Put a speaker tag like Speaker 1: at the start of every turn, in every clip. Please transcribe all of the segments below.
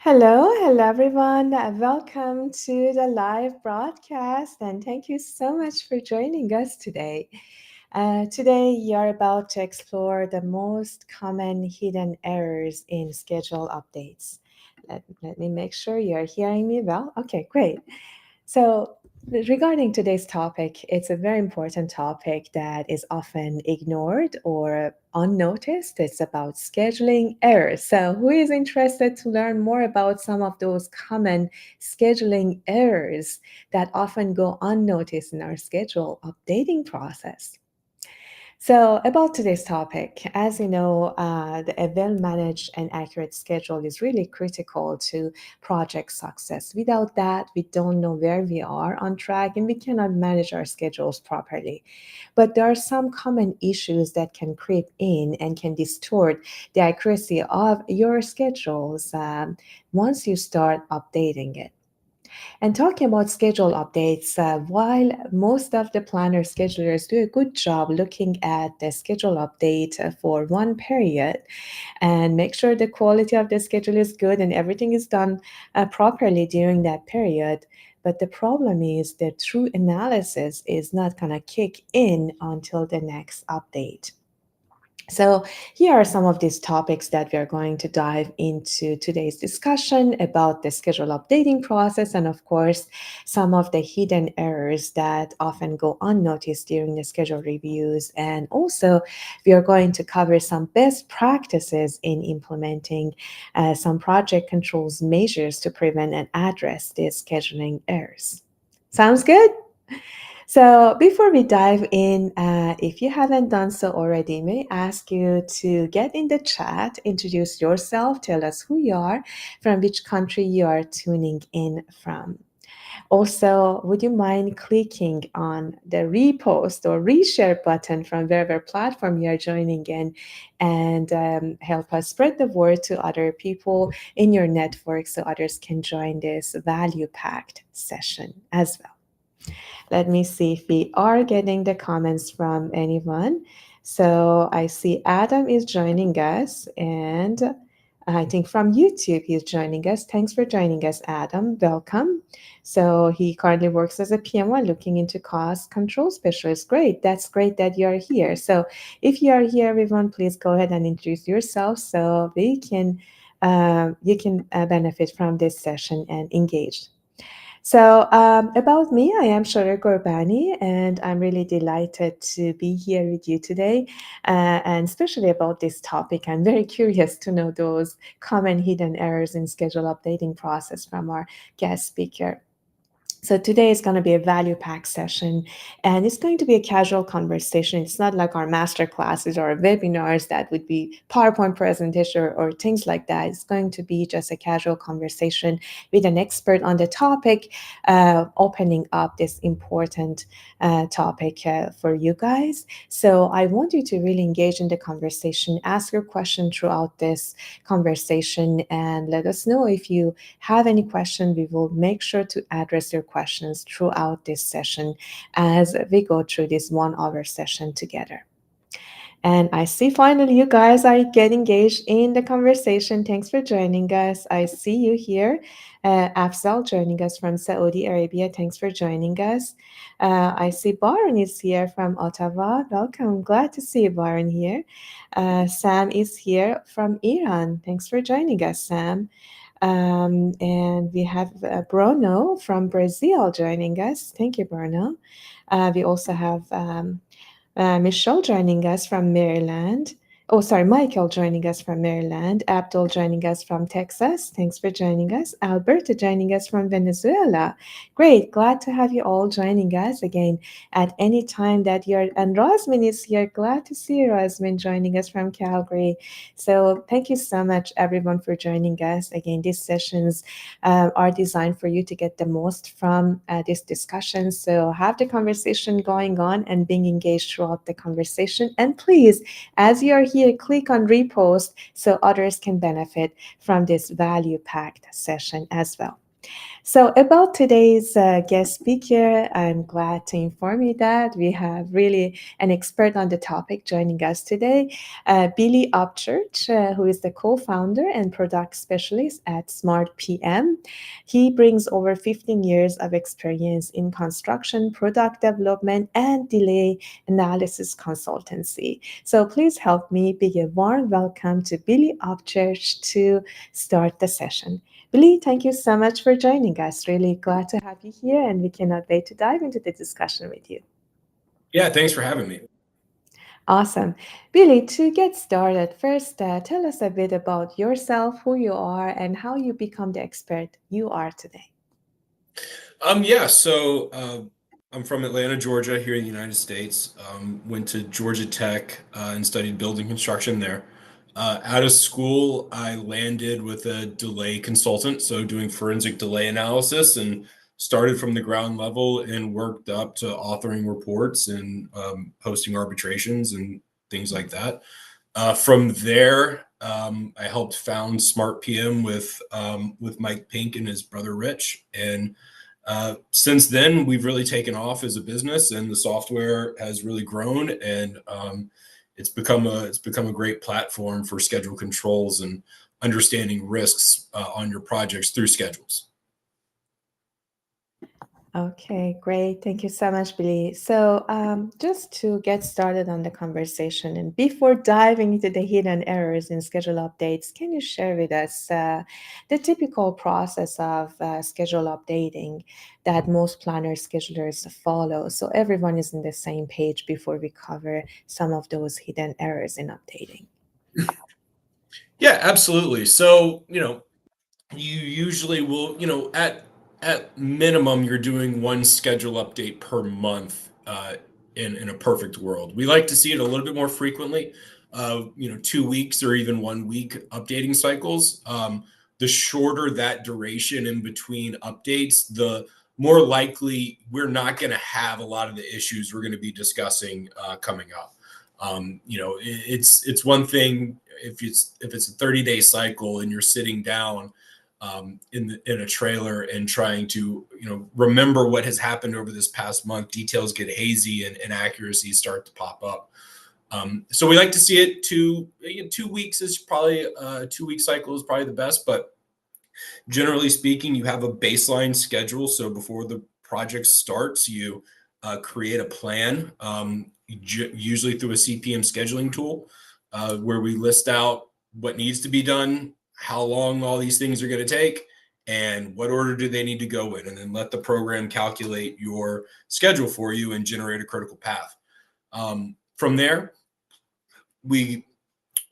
Speaker 1: Hello everyone. Welcome to the live broadcast, and thank you so much for joining us today. Today, you're about to explore the most common hidden errors in schedule updates. Let me make sure you're hearing me well. Okay, great. So, regarding today's topic, it's a very important topic that is often ignored or unnoticed. It's about scheduling errors. So, who is interested to learn more about some of those common scheduling errors that often go unnoticed in our schedule updating process? So, about today's topic, as you know, a well managed and accurate schedule is really critical to project success. Without that, we don't know where we are on track and we cannot manage our schedules properly. But there are some common issues that can creep in and can distort the accuracy of your schedules once you start updating it. And talking about schedule updates, while most of the planner schedulers do a good job looking at the schedule update for one period and make sure the quality of the schedule is good and everything is done properly during that period. But the problem is the true analysis is not going to kick in until the next update. So, here are some of these topics that we are going to dive into today's discussion about the schedule updating process, and of course, some of the hidden errors that often go unnoticed during the schedule reviews. And also, we are going to cover some best practices in implementing some project controls measures to prevent and address these scheduling errors. Sounds good? So, before we dive in, if you haven't done so already, may I ask you to get in the chat, introduce yourself, tell us who you are, from which country you are tuning in from. Also, would you mind clicking on the repost or reshare button from wherever platform you are joining in and help us spread the word to other people in your network so others can join this value packed session as well? Let me see if we are getting the comments from anyone. So I see Adam is joining us, and I think from YouTube he's joining us. Thanks for joining us, Adam. Welcome. So he currently works as a PMO looking into cost control specialist. Great. That's great that you're here. So if you are here, everyone, please go ahead and introduce yourself so we can you can benefit from this session and engage. So, about me, I am Shara Gorbani, and I'm really delighted to be here with you today. And especially about this topic, I'm very curious to know those common hidden errors in schedule updating process from our guest speaker. So today is going to be a value pack session, and it's going to be a casual conversation. It's not like our master classes or webinars that would be PowerPoint presentation or things like that. It's going to be just a casual conversation with an expert on the topic, opening up this important topic for you guys. So I want you to really engage in the conversation, ask your question throughout this conversation, and let us know if you have any question. We will make sure to address your questions throughout this session as we go through this 1 hour session together. And I see finally you guys are getting engaged in the conversation. Thanks for joining us. I see you here. Afzal joining us from Saudi Arabia. Thanks for joining us. I see Baron is here from Ottawa. Welcome. Glad to see you, Baron, here. Sam is here from Iran. Thanks for joining us, Sam. And we have Bruno from Brazil joining us. Thank you, Bruno. We also have Michelle joining us from Maryland. Oh, sorry, Michael joining us from Maryland. Abdul joining us from Texas. Thanks for joining us. Alberto joining us from Venezuela. Great. Glad to have you all joining us again at any time that you're. And Rosmin is here. Glad to see you, Rosmin, joining us from Calgary. So thank you so much, everyone, for joining us. Again, these sessions are designed for you to get the most from this discussion. So have the conversation going on and being engaged throughout the conversation. And please, as you are here, click on repost so others can benefit from this value packed session as well. So, about today's guest speaker, I'm glad to inform you that we have really an expert on the topic joining us today, Billy Upchurch, who is the co founder and product specialist at SmartPM. He brings over 15 years of experience in construction, product development, and delay analysis consultancy. So, please help me big a warm welcome to Billy Upchurch to start the session. Billy, thank you so much for joining us. Really glad to have you here, and we cannot wait to dive into the discussion with you.
Speaker 2: Yeah, thanks for having me.
Speaker 1: Awesome. Billy, to get started, first tell us a bit about yourself, who you are, and how you become the expert you are today.
Speaker 2: Yeah, so I'm from Atlanta, Georgia, here in the United States. Went to Georgia Tech and studied building construction there. Out of school, I landed with a delay consultant, so doing forensic delay analysis, and started from the ground level and worked up to authoring reports and hosting arbitrations and things like that. From there, I helped found SmartPM with Mike Pink and his brother Rich, and since then we've really taken off as a business, and the software has really grown, and it's become a great platform for schedule controls and understanding risks on your projects through schedules.
Speaker 1: Okay, great. Thank you so much, Billy. So, just to get started on the conversation, and before diving into the hidden errors in schedule updates, can you share with us the typical process of schedule updating that most planners, schedulers follow, so everyone is on the same page before we cover some of those hidden errors in updating?
Speaker 2: Yeah, absolutely. So, you usually will, at minimum, you're doing one schedule update per month in a perfect world. We like to see it a little bit more frequently, 2 weeks or even 1 week updating cycles. The shorter that duration in between updates, the more likely we're not going to have a lot of the issues we're going to be discussing coming up. It's one thing if it's a 30-day cycle and you're sitting down in a trailer and trying to remember what has happened over this past month. Details get hazy and inaccuracies start to pop up. So we like to see it 2 weeks is probably 2 week cycle is probably the best, but generally speaking, you have a baseline schedule. So before the project starts, you create a plan, usually through a CPM scheduling tool, where we list out what needs to be done, how long all these things are going to take, and what order do they need to go in, and then let the program calculate your schedule for you and generate a critical path. From there, we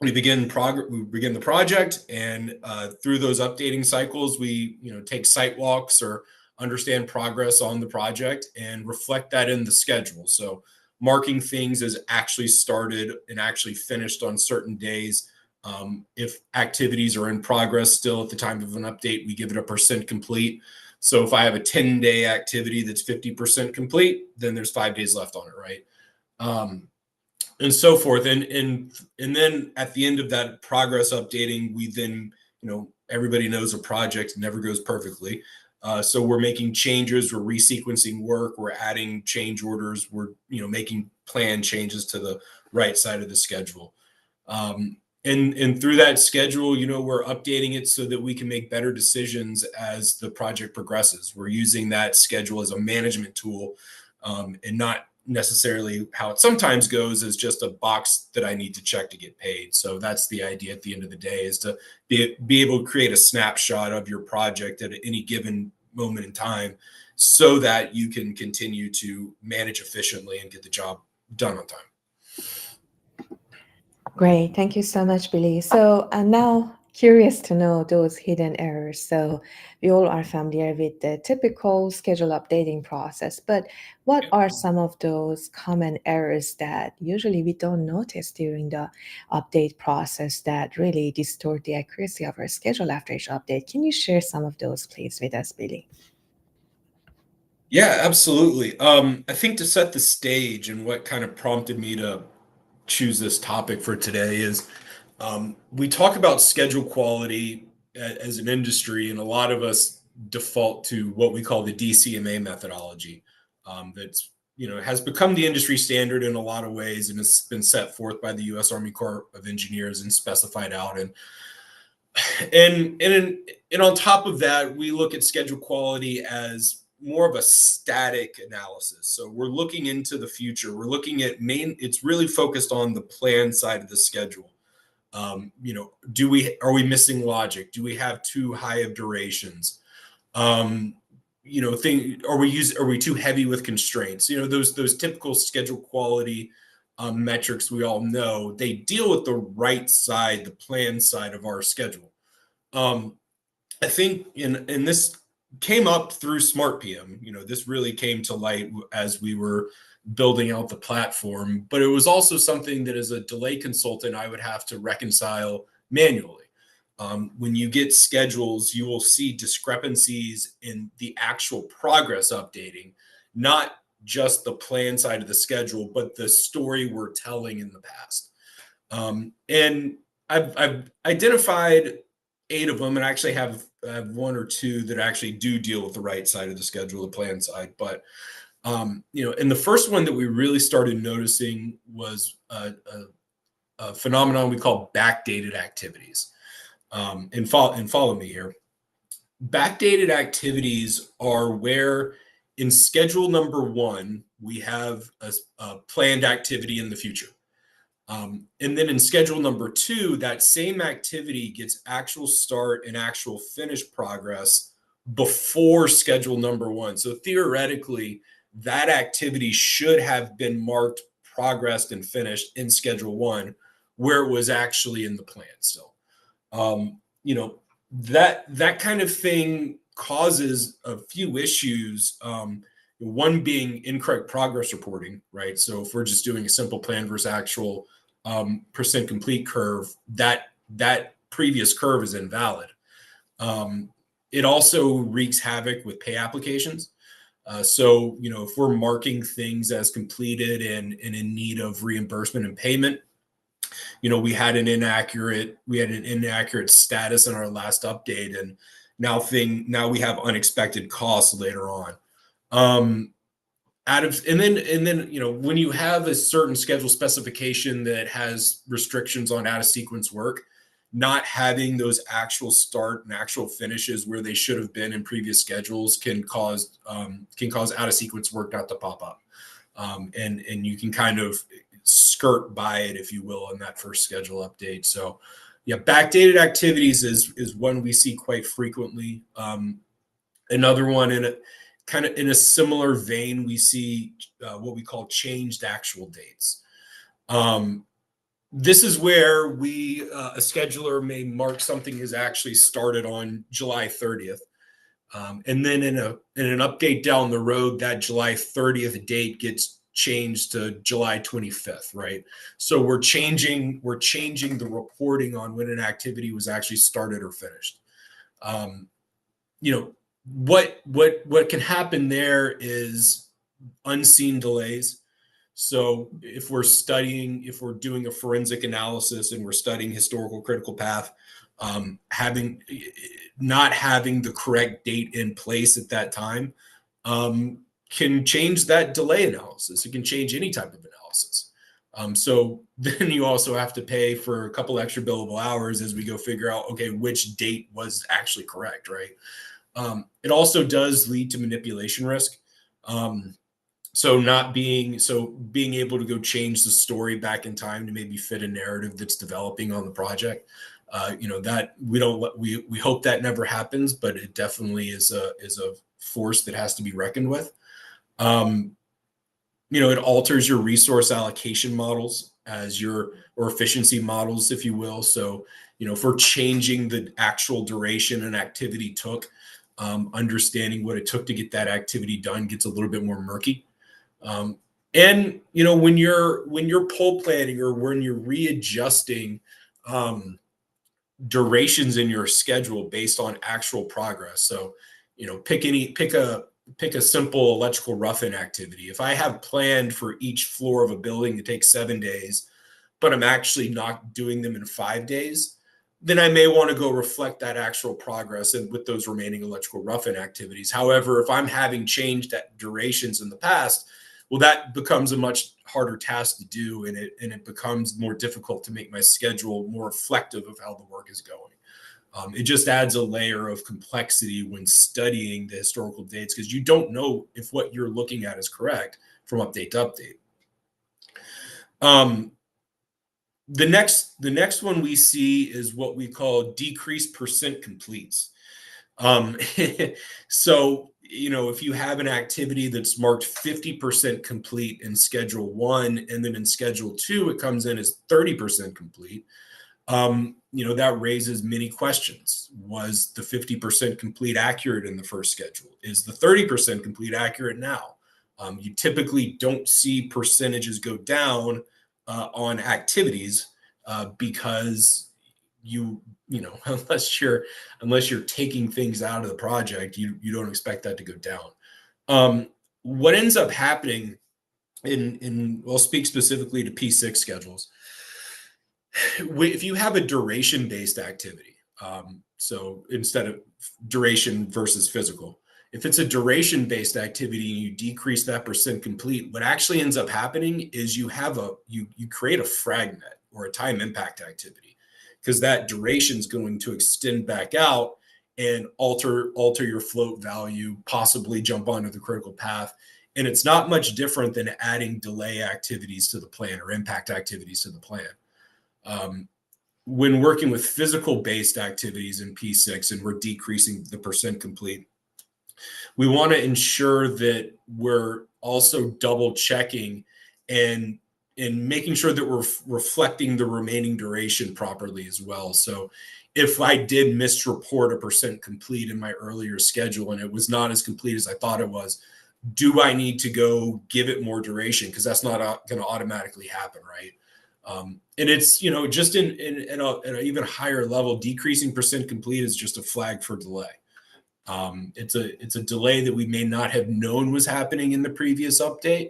Speaker 2: we begin the project, and through those updating cycles we take site walks or understand progress on the project and reflect that in the schedule. So marking things as actually started and actually finished on certain days. If activities are in progress still at the time of an update, we give it a percent complete. So if I have a 10-day activity that's 50% complete, then there's 5 days left on it, right? And so forth. And then at the end of that progress updating, we then, everybody knows a project never goes perfectly. So we're making changes, we're resequencing work, we're adding change orders, we're making plan changes to the right side of the schedule. And through that schedule, we're updating it so that we can make better decisions as the project progresses. We're using that schedule as a management tool, and not necessarily how it sometimes goes as just a box that I need to check to get paid. So that's the idea at the end of the day, is to be able to create a snapshot of your project at any given moment in time so that you can continue to manage efficiently and get the job done on time.
Speaker 1: Great. Thank you so much, Billy. So, now curious to know those hidden errors. So, we all are familiar with the typical schedule updating process, but what are some of those common errors that usually we don't notice during the update process that really distort the accuracy of our schedule after each update? Can you share some of those, please, with us, Billy?
Speaker 2: Yeah, absolutely. I think to set the stage and what kind of prompted me to choose this topic for today is, we talk about schedule quality as an industry, and a lot of us default to what we call the DCMA methodology. That's has become the industry standard in a lot of ways, and it's been set forth by the U.S. Army Corps of Engineers and specified out. And on top of that, we look at schedule quality as more of a static analysis. So we're looking into the future. We're looking at it's really focused on the plan side of the schedule. Are we missing logic? Do we have too high of durations? Are we too heavy with constraints? Those typical schedule quality metrics we all know. They deal with the right side, the plan side of our schedule. I think in this came up through SmartPM. This really came to light as we were building out the platform, but it was also something that as a delay consultant, I would have to reconcile manually. When you get schedules, you will see discrepancies in the actual progress updating, not just the plan side of the schedule, but the story we're telling in the past. And I've identified 8 of them, and I actually have 1 or 2 that actually do deal with the right side of the schedule, the plan side. But and the first one that we really started noticing was a phenomenon we call backdated activities. And follow me here. Backdated activities are where in schedule number 1, we have a planned activity in the future. And then in schedule number 2, that same activity gets actual start and actual finish progress before schedule number 1. So theoretically, that activity should have been marked, progressed, and finished in schedule 1, where it was actually in the plan still. That kind of thing causes a few issues. One being incorrect progress reporting, right? So if we're just doing a simple plan versus actual percent complete curve, that previous curve is invalid. It also wreaks havoc with pay applications. So if we're marking things as completed and in need of reimbursement and payment, we had an inaccurate status in our last update, and now we have unexpected costs later on. And then when you have a certain schedule specification that has restrictions on out of sequence work, not having those actual start and actual finishes where they should have been in previous schedules can cause out of sequence work not to pop up, and you can kind of skirt by it, if you will, in that first schedule update. So yeah, backdated activities is one we see quite frequently. Another one in a similar vein, we see what we call changed actual dates. This is where a scheduler may mark something has actually started on July 30th. And then in an update down the road, that July 30th date gets changed to July 25th, right? So we're changing the reporting on when an activity was actually started or finished. What can happen there is unseen delays. So if we're doing a forensic analysis and we're studying historical critical path, not having the correct date in place at that time can change that delay analysis. It can change any type of analysis. So then you also have to pay for a couple extra billable hours as we go figure out, okay, which date was actually correct, right? It also does lead to manipulation risk. So being able to go change the story back in time to maybe fit a narrative that's developing on the project. That we hope that never happens, but it definitely is a force that has to be reckoned with. It alters your resource allocation models or efficiency models, if you will. So, if we're changing the actual duration an activity took, understanding what it took to get that activity done gets a little bit more murky. And when you're pull planning or when you're readjusting durations in your schedule based on actual progress. So, pick a simple electrical rough-in activity. If I have planned for each floor of a building to take 7 days, but I'm actually not doing them in 5 days, then I may want to go reflect that actual progress and with those remaining electrical rough-in activities. However, if I'm having changed at durations in the past, well, that becomes a much harder task to do, and it becomes more difficult to make my schedule more reflective of how the work is going. It just adds a layer of complexity when studying the historical dates, because you don't know if what you're looking at is correct from update to update. The next one we see is what we call decreased percent completes. Um, so, if you have an activity that's marked 50% complete in Schedule 1, and then in Schedule 2, it comes in as 30% complete, that raises many questions. Was the 50% complete accurate in the first schedule? Is the 30% complete accurate now? You typically don't see percentages go down on activities because unless you're taking things out of the project, you don't expect that to go down. What ends up happening I'll speak specifically to P6 schedules. If you have a duration based activity, so instead of duration versus physical, if it's a duration based activity and you decrease that percent complete, what actually ends up happening is you create a fragment or a time impact activity, because that duration is going to extend back out and alter your float value, possibly jump onto the critical path. And it's not much different than adding delay activities to the plan or impact activities to the plan. When working with physical based activities in P6 and we're decreasing the percent complete, we want to ensure that we're also double checking and making sure that we're reflecting the remaining duration properly as well. So if I did misreport a percent complete in my earlier schedule and it was not as complete as I thought it was, do I need to go give it more duration? Because that's not going to automatically happen, right? And it's, just at an even higher level, decreasing percent complete is just a flag for delay. It's a delay that we may not have known was happening in the previous update,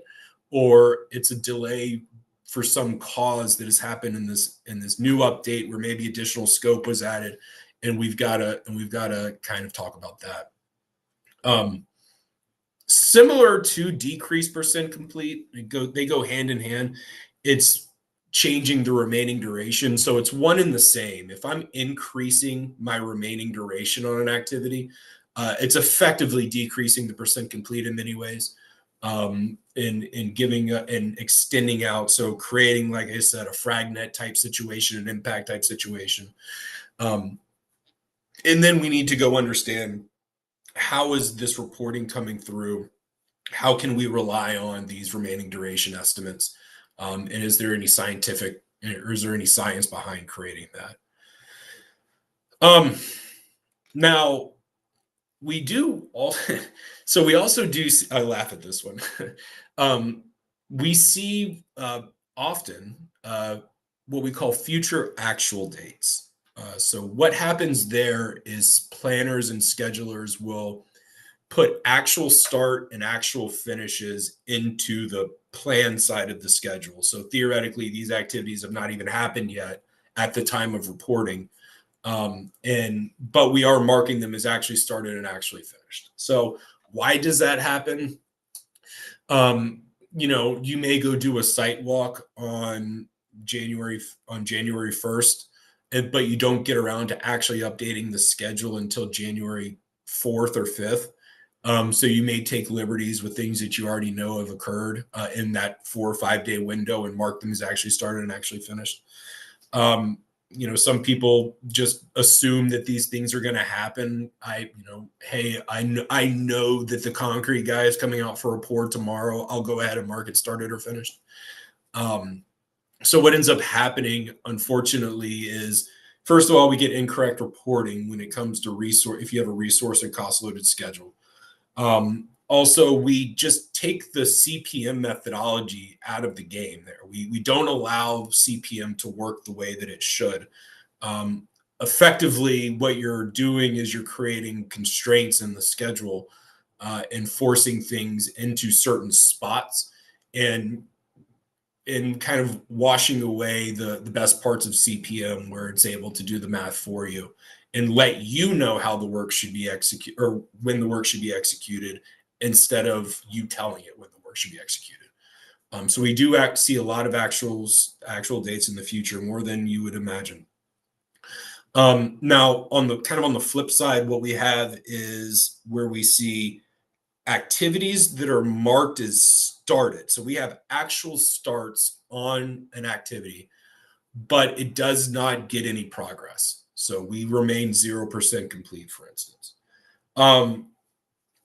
Speaker 2: or it's a delay for some cause that has happened in this new update where maybe additional scope was added, and we've got to kind of talk about that. Similar to decreased percent complete, they go hand in hand. It's changing the remaining duration. So it's one and the same. If I'm increasing my remaining duration on an activity, it's effectively decreasing the percent complete in many ways, in giving and extending out. So creating, like I said, a fragment type situation, an impact type situation. And then we need to go understand, how is this reporting coming through? How can we rely on these remaining duration estimates? And is there any science behind creating that? Now, we do all. So we also do. I laugh at this one. We see often what we call future actual dates. So what happens there is planners and schedulers will put actual start and actual finishes into the plan side of the schedule. So theoretically, these activities have not even happened yet at the time of reporting. But we are marking them as actually started and actually finished. So why does that happen? You may go do a site walk on January 1st, but you don't get around to actually updating the schedule until January 4th or 5th. So you may take liberties with things that you already know have occurred in that 4 or 5 day window and mark them as actually started and actually finished. Some people just assume that these things are going to happen. I know that the concrete guy is coming out for a pour tomorrow. I'll go ahead and mark it started or finished. So what ends up happening, unfortunately, is, first of all, we get incorrect reporting when it comes to if you have a resource and cost loaded schedule. Also, we just take the CPM methodology out of the game there. We don't allow CPM to work the way that it should. Effectively, what you're doing is you're creating constraints in the schedule and forcing things into certain spots. And in kind of washing away the best parts of CPM, where it's able to do the math for you and let you know how the work should be executed, or when the work should be executed, instead of you telling it when the work should be executed. So we do see a lot of actual dates in the future, more than you would imagine. Now, on the flip side, what we have is where we see activities that are marked as started. So we have actual starts on an activity, but it does not get any progress. So we remain 0% complete, for instance.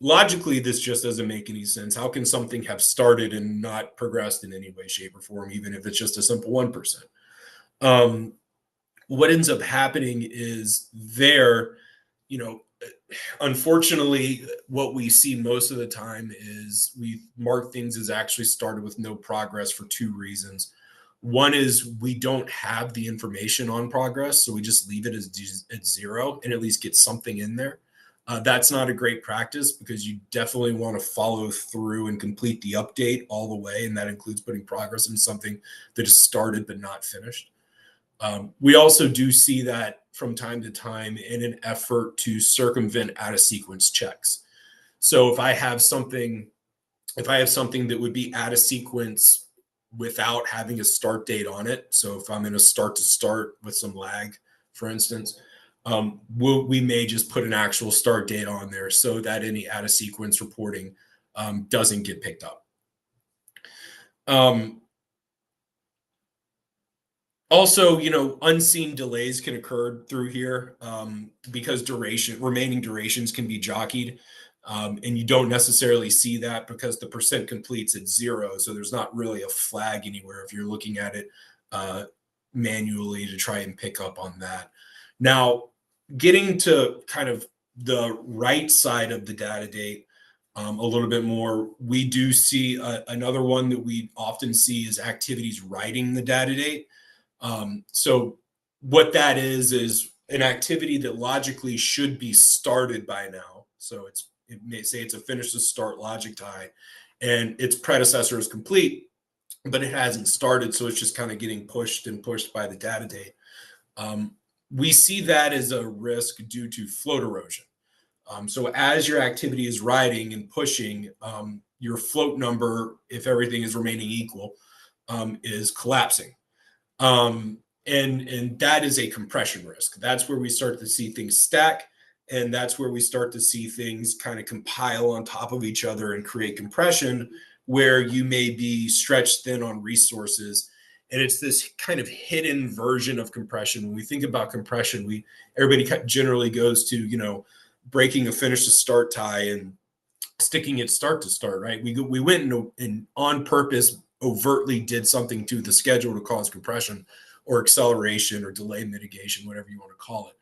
Speaker 2: Logically, this just doesn't make any sense. How can something have started and not progressed in any way, shape, or form, even if it's just a simple 1%? What ends up happening is unfortunately, what we see most of the time is we mark things as actually started with no progress for two reasons. One is we don't have the information on progress, so we just leave it as zero and at least get something in there. That's not a great practice, because you definitely want to follow through and complete the update all the way, and that includes putting progress in something that is started but not finished. We also do see that from time to time in an effort to circumvent out of sequence checks. So if I have something that would be out of sequence without having a start date on it, so if I'm in a start to start with some lag, for instance, we may just put an actual start date on there so that any out of sequence reporting doesn't get picked up. Also, unseen delays can occur through here, because remaining durations can be jockeyed. And you don't necessarily see that because the percent completes at zero. So there's not really a flag anywhere if you're looking at it manually to try and pick up on that. Now, getting to kind of the right side of the data date a little bit more, we do see another one that we often see is activities writing the data date. So what that is an activity that logically should be started by now. So it may say it's a finish to start logic tie, and its predecessor is complete, but it hasn't started. So it's just kind of getting pushed by the data date. We see that as a risk due to float erosion. So as your activity is writing and pushing, your float number, if everything is remaining equal, is collapsing. And that is a compression risk. That's where we start to see things stack, and that's where we start to see things kind of compile on top of each other and create compression, where you may be stretched thin on resources. And it's this kind of hidden version of compression. When we think about compression, everybody generally goes to, breaking a finish to start tie and sticking it start to start, right? We went and on purpose overtly did something to the schedule to cause compression or acceleration or delay mitigation, whatever you want to call it.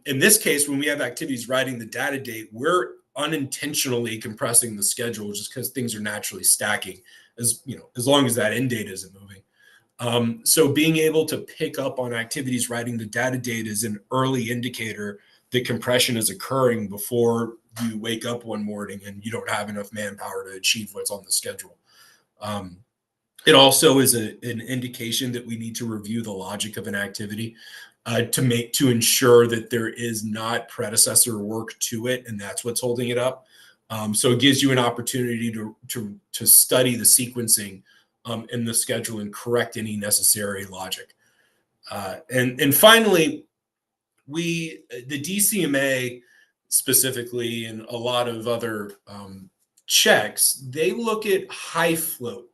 Speaker 2: In this case, when we have activities writing the data date, we're unintentionally compressing the schedule just because things are naturally stacking, as long as that end date isn't moving. So being able to pick up on activities writing the data date is an early indicator that compression is occurring before you wake up one morning and you don't have enough manpower to achieve what's on the schedule. It also is an indication that we need to review the logic of an activity to ensure that there is not predecessor work to it, and that's what's holding it up. So it gives you an opportunity to study the sequencing in the schedule and correct any necessary logic. And finally, the DCMA specifically, and a lot of other checks, they look at high float.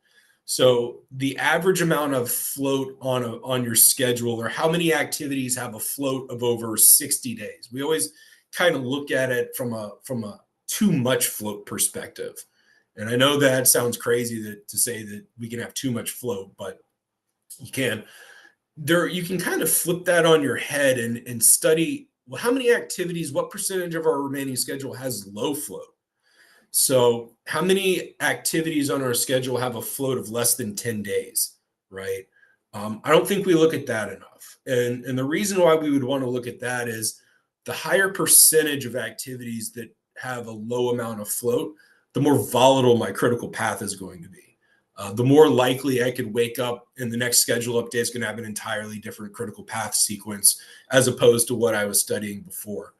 Speaker 2: So the average amount of float on your schedule, or how many activities have a float of over 60 days. We always kind of look at it from a too much float perspective. And I know that sounds crazy to say that we can have too much float, but you can. You can kind of flip that on your head and study, well, how many activities, what percentage of our remaining schedule has low float? So how many activities on our schedule have a float of less than 10 days, right? I don't think we look at that enough. And the reason why we would want to look at that is the higher percentage of activities that have a low amount of float, the more volatile my critical path is going to be. The more likely I could wake up and the next schedule update is going to have an entirely different critical path sequence as opposed to what I was studying before.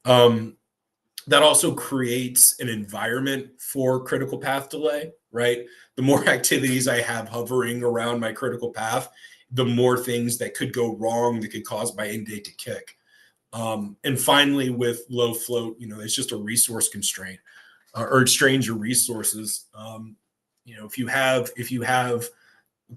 Speaker 2: Um, that also creates an environment for critical path delay, right? The more activities I have hovering around my critical path, the more things that could go wrong that could cause my end date to kick. And finally, with low float, it's just a resource constraint or exchange of resources. If you have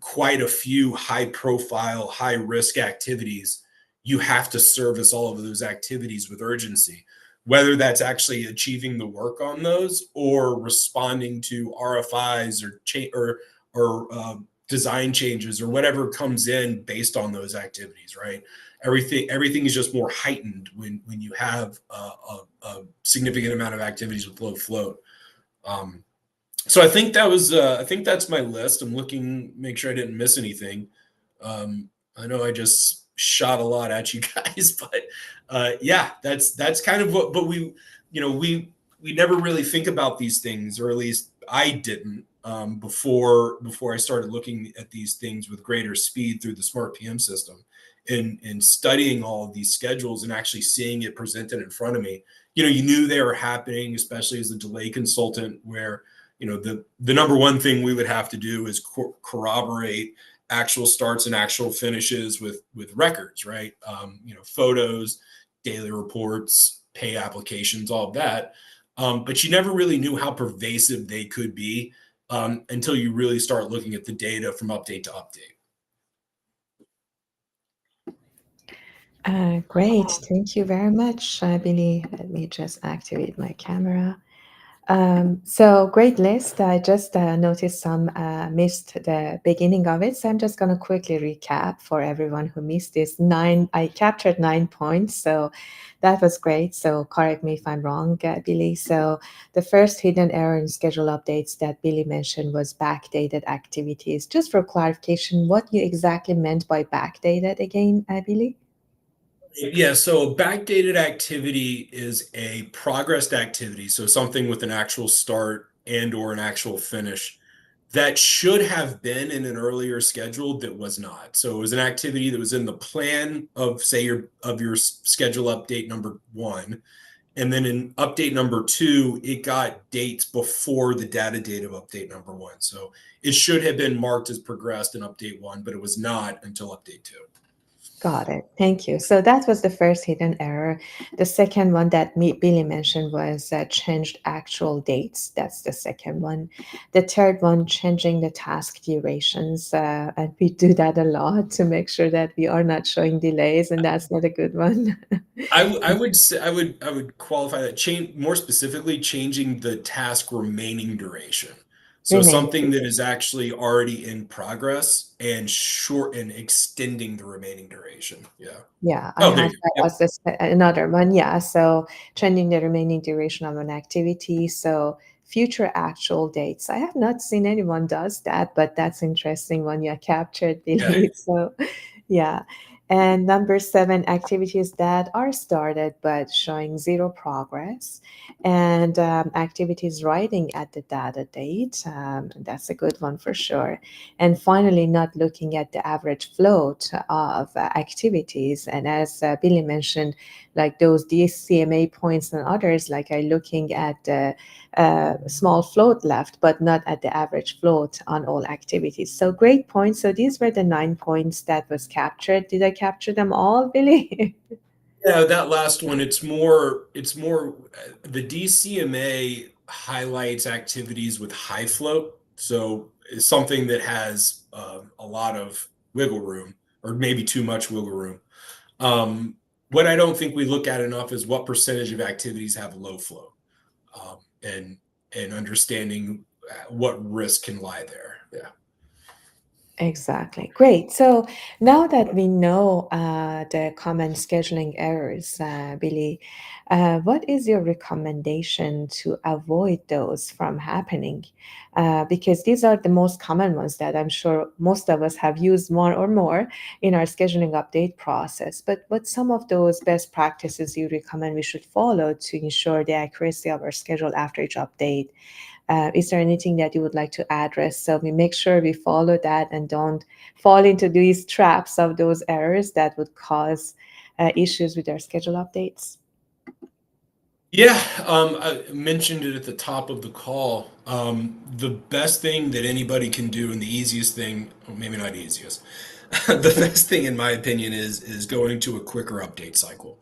Speaker 2: quite a few high profile, high risk activities, you have to service all of those activities with urgency, whether that's actually achieving the work on those or responding to RFIs or design changes or whatever comes in based on those activities, right? Everything is just more heightened when you have a significant amount of activities with low float. Um, so I think that's my list. I'm looking, make sure I didn't miss anything. I know I just shot a lot at you guys, but yeah, that's kind of what. But we never really think about these things, or at least I didn't before I started looking at these things with greater speed through the SmartPM system, and studying all of these schedules and actually seeing it presented in front of me. You knew they were happening, especially as a delay consultant, where the number one thing we would have to do is corroborate actual starts and actual finishes with records, right? Photos, daily reports, pay applications, all of that. But you never really knew how pervasive they could be until you really start looking at the data from update to update.
Speaker 1: Great. Thank you very much, Billy. Let me just activate my camera. So great list. I just noticed some missed the beginning of it. So I'm just going to quickly recap for everyone who missed this. I captured 9 points. So that was great. So correct me if I'm wrong, Billy. So the first hidden error in schedule updates that Billy mentioned was backdated activities. Just for clarification, what you exactly meant by backdated again, Billy?
Speaker 2: Yeah, so a backdated activity is a progressed activity, so something with an actual start and or an actual finish that should have been in an earlier schedule that was not. So it was an activity that was in the plan of, say, your schedule update number 1, and then in update number 2 it got dates before the data date of update number 1. So it should have been marked as progressed in update 1, but it was not until update 2.
Speaker 1: Got it. Thank you. So that was the first hidden error. The second one that Billy mentioned was changed actual dates. That's the second one. The third one, changing the task durations. And we do that a lot to make sure that we are not showing delays, and that's not a good one.
Speaker 2: I would say I would qualify that change more specifically, changing the task remaining duration. So
Speaker 1: Remaining.
Speaker 2: something that is actually already in progress and short and extending the remaining duration. Yeah.
Speaker 1: Yeah, I
Speaker 2: Oh, there
Speaker 1: have
Speaker 2: you go.
Speaker 1: that
Speaker 2: Yep.
Speaker 1: as another one. Yeah, so changing the remaining duration of an activity. So future actual dates. I have not seen anyone does that, but that's interesting when you captured,
Speaker 2: Yeah.
Speaker 1: Billy. So yeah. And number seven, activities that are started but showing zero progress, and activities writing at the data date. That's a good one for sure. And finally, not looking at the average float of activities. And as Billy mentioned, like those DCMA points and others, like I looking at the small float left, but not at the average float on all activities. So great points. So these were the 9 points that was captured. Did I capture them all, Billy?
Speaker 2: Yeah, that last one, it's more the DCMA highlights activities with high float. So it's something that has a lot of wiggle room or maybe too much wiggle room. Um, what I don't think we look at enough is what percentage of activities have low flow, um, and understanding what risk can lie there. Yeah.
Speaker 1: Exactly. Great. So now that we know the common scheduling errors, Billy, what is your recommendation to avoid those from happening? Because these are the most common ones that I'm sure most of us have used one or more in our scheduling update process. But what some of those best practices you recommend we should follow to ensure the accuracy of our schedule after each update? Is there anything that you would like to address so we make sure we follow that and don't fall into these traps of those errors that would cause issues with our schedule updates?
Speaker 2: Yeah, I mentioned it at the top of the call. The best thing that anybody can do, and the easiest thing, well, maybe not easiest, the best thing, in my opinion, is going to a quicker update cycle.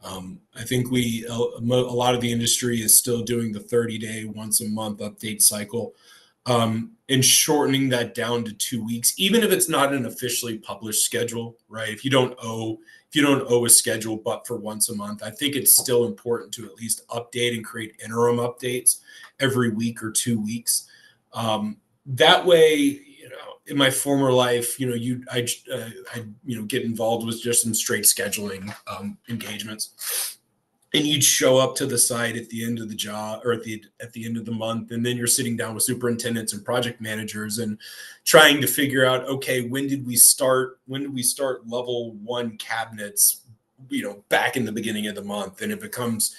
Speaker 2: I think a lot of the industry is still doing the 30-day, once a month update cycle, and shortening that down to 2 weeks, even if it's not an officially published schedule, right? If you don't owe a schedule but for once a month, I think it's still important to at least update and create interim updates every week or 2 weeks. That way, in my former life, I get involved with just some straight scheduling engagements, and you'd show up to the site at the end of the job, or at the end of the month, and then you're sitting down with superintendents and project managers and trying to figure out, okay, when did we start level one cabinets, back in the beginning of the month, and it becomes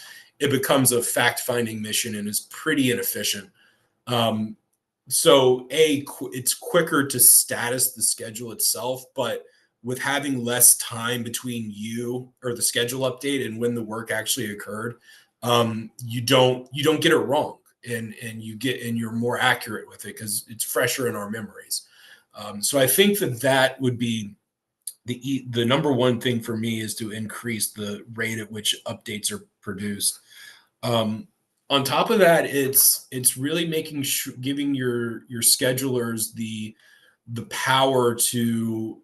Speaker 2: a fact finding mission and is pretty inefficient. So it's quicker to status the schedule itself, but with having less time between you or the schedule update and when the work actually occurred, you don't get it wrong, and you're more accurate with it because it's fresher in our memories. So I think that would be the number one thing for me, is to increase the rate at which updates are produced. Um, on top of that, it's really giving your schedulers the power to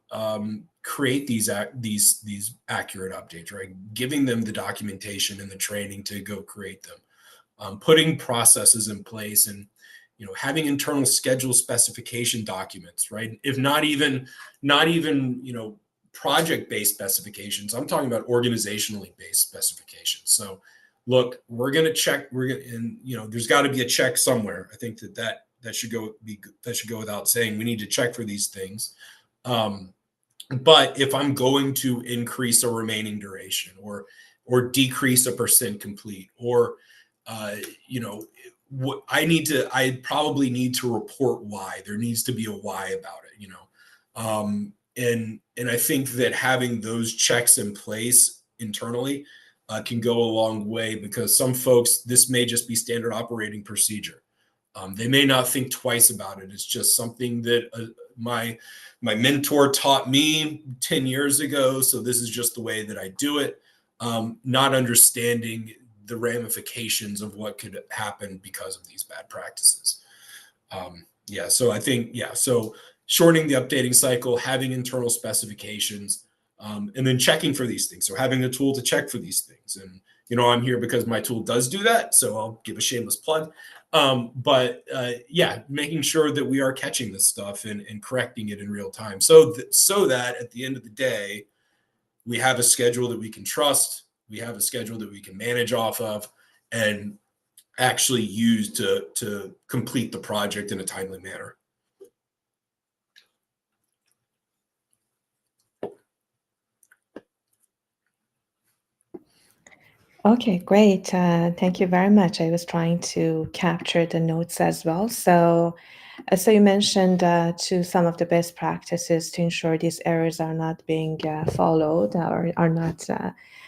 Speaker 2: create these accurate updates, right? Giving them the documentation and the training to go create them, putting processes in place, and having internal schedule specification documents, right? If not even project based specifications, I'm talking about organizationally based specifications. So look, we're going to check, and there's got to be a check somewhere. I think that should go without saying. We need to check for these things. But if I'm going to increase a remaining duration, or decrease a percent complete, or uh, you know what I probably need to report why. There needs to be a why about it. And I think that having those checks in place internally can go a long way, because some folks, this may just be standard operating procedure. They may not think twice about it. It's just something that my mentor taught me 10 years ago, so this is just the way that I do it. Not understanding the ramifications of what could happen because of these bad practices. So I think, so shortening the updating cycle, having internal specifications, and then checking for these things. So having a tool to check for these things. And, I'm here because my tool does do that. So I'll give a shameless plug. But making sure that we are catching this stuff and correcting it in real time. So that at the end of the day, we have a schedule that we can trust. We have a schedule that we can manage off of and actually use to complete the project in a timely manner.
Speaker 1: Okay, great. Thank you very much. I was trying to capture the notes as well. So you mentioned to some of the best practices to ensure these errors are not being followed, or are not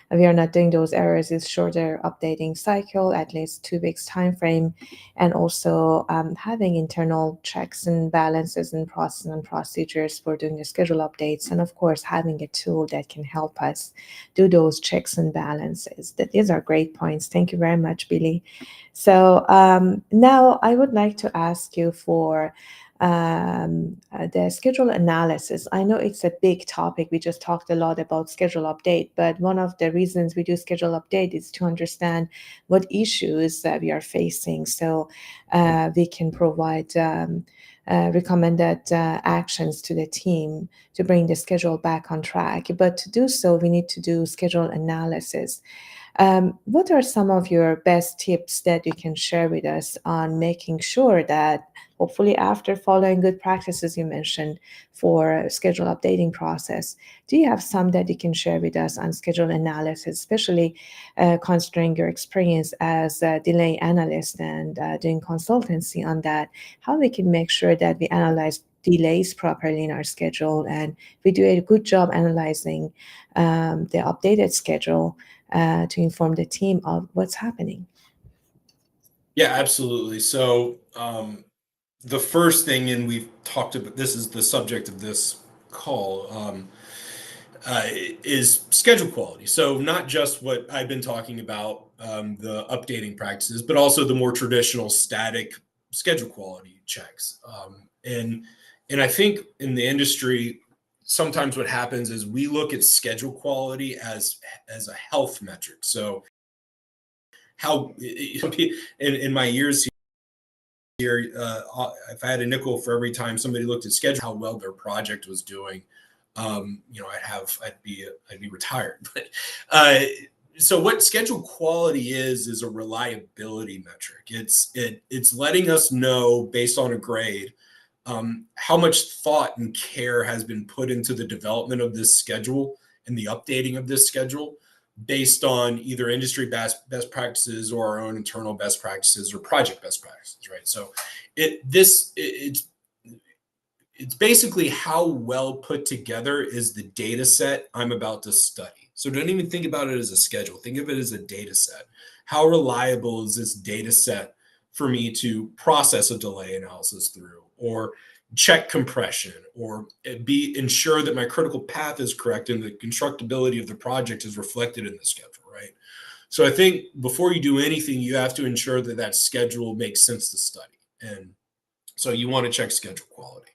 Speaker 1: we are not doing those errors, is shorter updating cycle, at least 2 weeks time frame, and also having internal checks and balances and process and procedures for doing the schedule updates, and of course having a tool that can help us do those checks and balances. These are great points. Thank you very much, Billy. So now I would like to ask you for the schedule analysis. I know it's a big topic. We just talked a lot about schedule update, but one of the reasons we do schedule update is to understand what issues we are facing, so we can provide recommended actions to the team to bring the schedule back on track. But to do so, we need to do schedule analysis. What are some of your best tips that you can share with us on making sure that, hopefully after following good practices you mentioned for schedule updating process, do you have some that you can share with us on schedule analysis, especially considering your experience as a delay analyst and doing consultancy on that, how we can make sure that we analyze delays properly in our schedule and we do a good job analyzing the updated schedule to inform the team of what's happening.
Speaker 2: Yeah, absolutely. So the first thing, and we've talked about this, is the subject of this call, is schedule quality. So not just what I've been talking about, the updating practices, but also the more traditional static schedule quality checks. And I think in the industry, sometimes what happens is we look at schedule quality as a health metric. So how in my years here, if I had a nickel for every time somebody looked at schedule, how well their project was doing, I'd be retired. But so what schedule quality is a reliability metric. It's letting us know based on a grade how much thought and care has been put into the development of this schedule and the updating of this schedule based on either industry best practices or our own internal best practices or project best practices, right? So it's basically how well put together is the data set I'm about to study. So don't even think about it as a schedule. Think of it as a data set. How reliable is this data set for me to process a delay analysis through, or check compression, or ensure that my critical path is correct and the constructability of the project is reflected in the schedule, right? So I think before you do anything, you have to ensure that that schedule makes sense to study. And so you want to check schedule quality.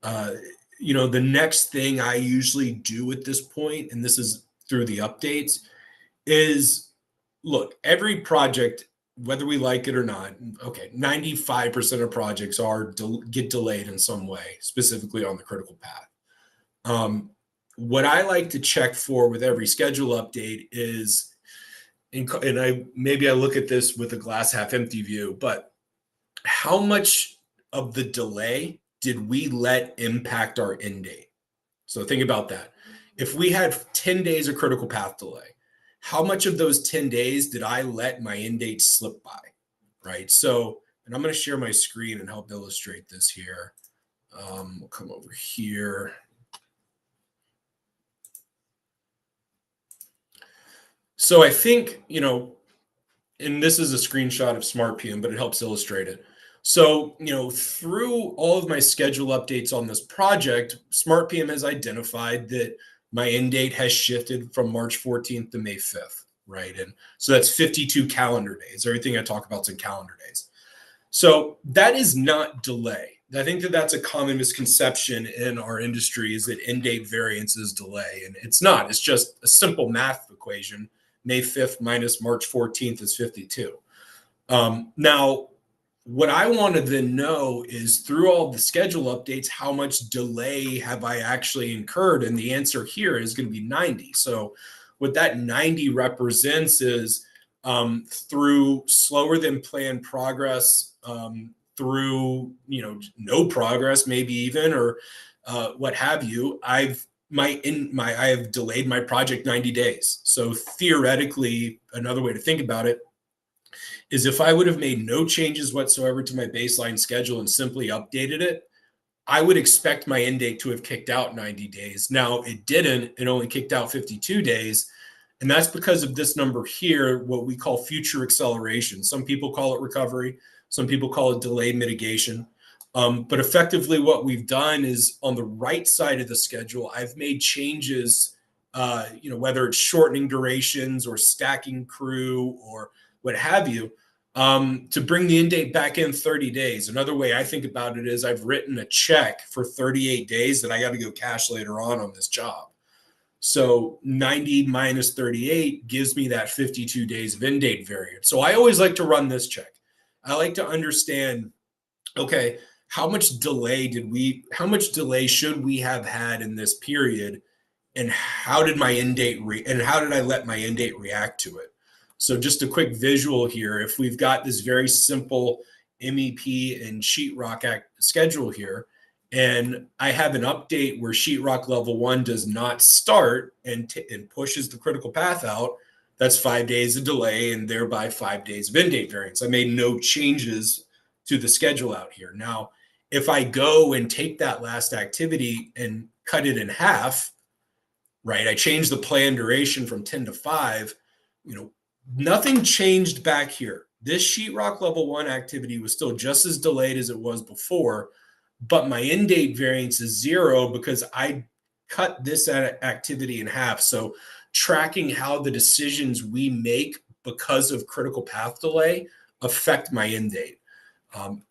Speaker 2: The next thing I usually do at this point, and this is through the updates, is look, every project, whether we like it or not, okay, 95% of projects get delayed in some way, specifically on the critical path. What I like to check for with every schedule update is, and I look at this with a glass half empty view, but how much of the delay did we let impact our end date? So think about that. If we had 10 days of critical path delay, how much of those 10 days did I let my end date slip by, right? So, and I'm going to share my screen and help illustrate this here. We'll come over here. So I think, and this is a screenshot of SmartPM, but it helps illustrate it. So, through all of my schedule updates on this project, SmartPM has identified that my end date has shifted from March 14th to May 5th, right? And so that's 52 calendar days. Everything I talk about is in calendar days. So that is not delay. I think that that's a common misconception in our industry, is that end date variance is delay. And it's not. It's just a simple math equation. May 5th minus March 14th is 52. Now, what I want to then know is, through all the schedule updates, how much delay have I actually incurred? And the answer here is going to be 90. So what that 90 represents is through slower than planned progress, through no progress, maybe even, or what have you. I have delayed my project 90 days. So theoretically, another way to think about it is, if I would have made no changes whatsoever to my baseline schedule and simply updated it, I would expect my end date to have kicked out 90 days. Now it didn't. It only kicked out 52 days. And that's because of this number here, what we call future acceleration. Some people call it recovery. Some people call it delayed mitigation. But effectively what we've done is, on the right side of the schedule, I've made changes, whether it's shortening durations or stacking crew or what have you, to bring the end date back in 30 days. Another way I think about it is, I've written a check for 38 days that I got to go cash later on this job. So 90 minus 38 gives me that 52 days of end date variance. So I always like to run this check. I like to understand, okay, how much delay should we have had in this period? And how did my end date how did I let my end date react to it? So just a quick visual here. If we've got this very simple MEP and sheetrock schedule here, and I have an update where sheetrock level 1 does not start and pushes the critical path out, that's 5 days of delay and thereby 5 days of end date variance. I made no changes to the schedule out here. Now, if I go and take that last activity and cut it in half, right? I changed the plan duration from 10 to 5, you know, nothing changed back here. This sheetrock level 1 activity was still just as delayed as it was before, but my end date variance is 0 because I cut this activity in half. So tracking how the decisions we make because of critical path delay affect my end date.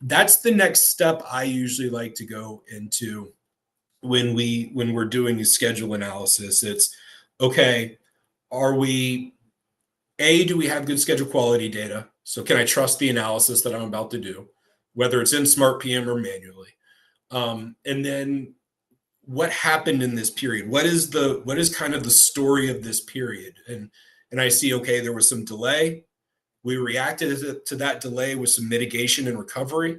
Speaker 2: That's the next step I usually like to go into when we're doing a schedule analysis. It's okay, are we do we have good schedule quality data? So can I trust the analysis that I'm about to do, whether it's in SmartPM or manually? And then what happened in this period? What is kind of the story of this period? And I see, okay, there was some delay. We reacted to that delay with some mitigation and recovery.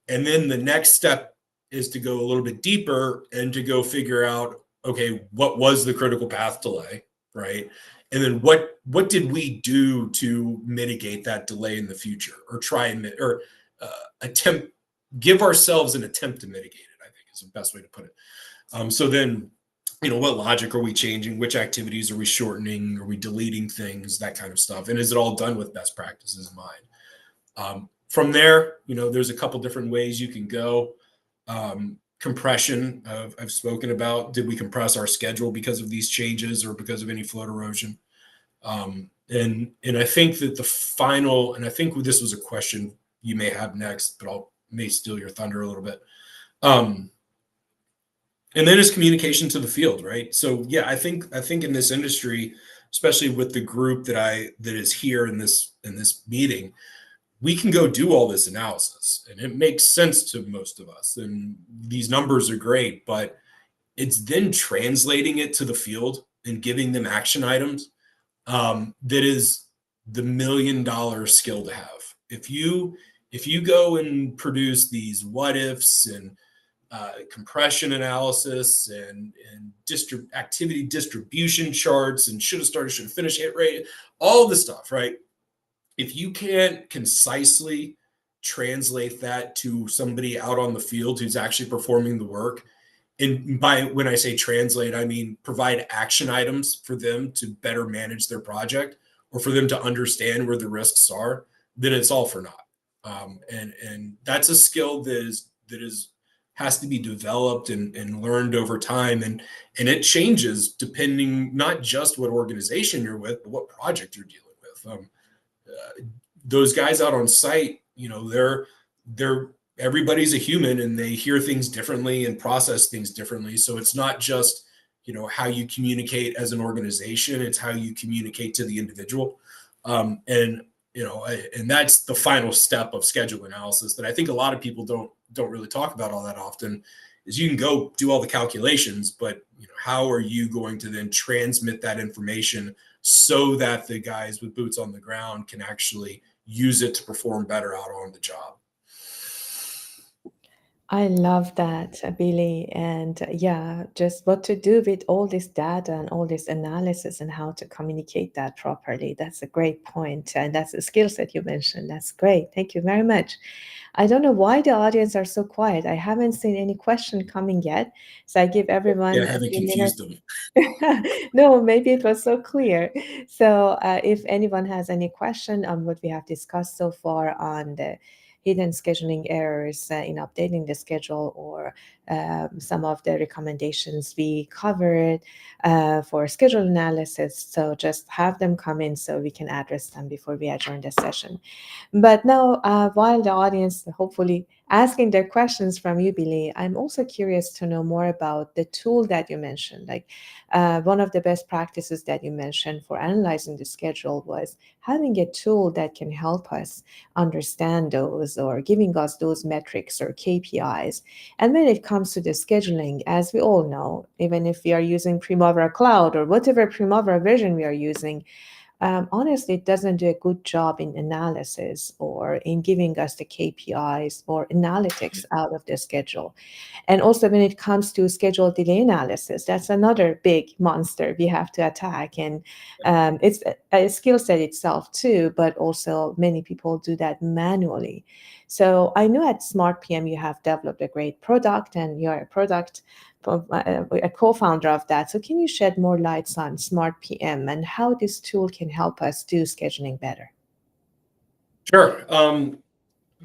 Speaker 2: And then the next step is to go a little bit deeper and to go figure out, okay, what was the critical path delay, right? And then what did we do to mitigate that delay in the future, or try and attempt, give ourselves an attempt to mitigate it, I think is the best way to put it. So then, what logic are we changing? Which activities are we shortening? Are we deleting things? That kind of stuff. And is it all done with best practices in mind? From there, there's a couple different ways you can go. Compression, I've spoken about. Did we compress our schedule because of these changes or because of any float erosion? And I think that the final, and I think this was a question you may have next, but may steal your thunder a little bit. And then is communication to the field, right? So yeah, I think in this industry, especially with the group that is here in this meeting, we can go do all this analysis and it makes sense to most of us. And these numbers are great, but it's then translating it to the field and giving them action items. That is the $1 million skill to have. If you go and produce these what ifs and compression analysis and activity distribution charts and should have started, should have finished, hit rate, all the stuff, right? If you can't concisely translate that to somebody out on the field who's actually performing the work, and when I say translate, I mean provide action items for them to better manage their project or for them to understand where the risks are, then it's all for naught. And that's a skill that has to be developed and learned over time, and it changes depending not just what organization you're with, but what project you're dealing with. Those guys out on site, they're everybody's a human and they hear things differently and process things differently. So it's not just how you communicate as an organization, it's how you communicate to the individual. And that's the final step of schedule analysis that I think a lot of people don't really talk about all that often. Is you can go do all the calculations, but how are you going to then transmit that information so that the guys with boots on the ground can actually use it to perform better out on the job?
Speaker 1: I love that, Billy. And yeah, just what to do with all this data and all this analysis and how to communicate that properly. That's a great point. And that's the skill set you mentioned. That's great. Thank you very much. I don't know why the audience are so quiet. I haven't seen any question coming yet. So I give
Speaker 2: Yeah,
Speaker 1: everyone
Speaker 2: I
Speaker 1: a
Speaker 2: haven't
Speaker 1: few minutes.
Speaker 2: confused them.
Speaker 1: No, maybe it was so clear. So, if anyone has any question on what we have discussed so far on the hidden scheduling errors in updating the schedule, or some of the recommendations we covered for schedule analysis, so just have them come in so we can address them before we adjourn the session. But now, while the audience hopefully asking their questions from you, Billy, I'm also curious to know more about the tool that you mentioned. Like, one of the best practices that you mentioned for analyzing the schedule was having a tool that can help us understand those, or giving us those metrics or KPIs. And when it comes to the scheduling, as we all know, even if we are using Primavera Cloud or whatever Primavera version we are using, honestly, it doesn't do a good job in analysis or in giving us the KPIs or analytics out of the schedule. And also, when it comes to schedule delay analysis, that's another big monster we have to attack. And it's a skill set itself, too, but also many people do that manually. So I know at SmartPM you have developed a great product and you're a co-founder of that. So can you shed more lights on SmartPM and how this tool can help us do scheduling better?
Speaker 2: Sure.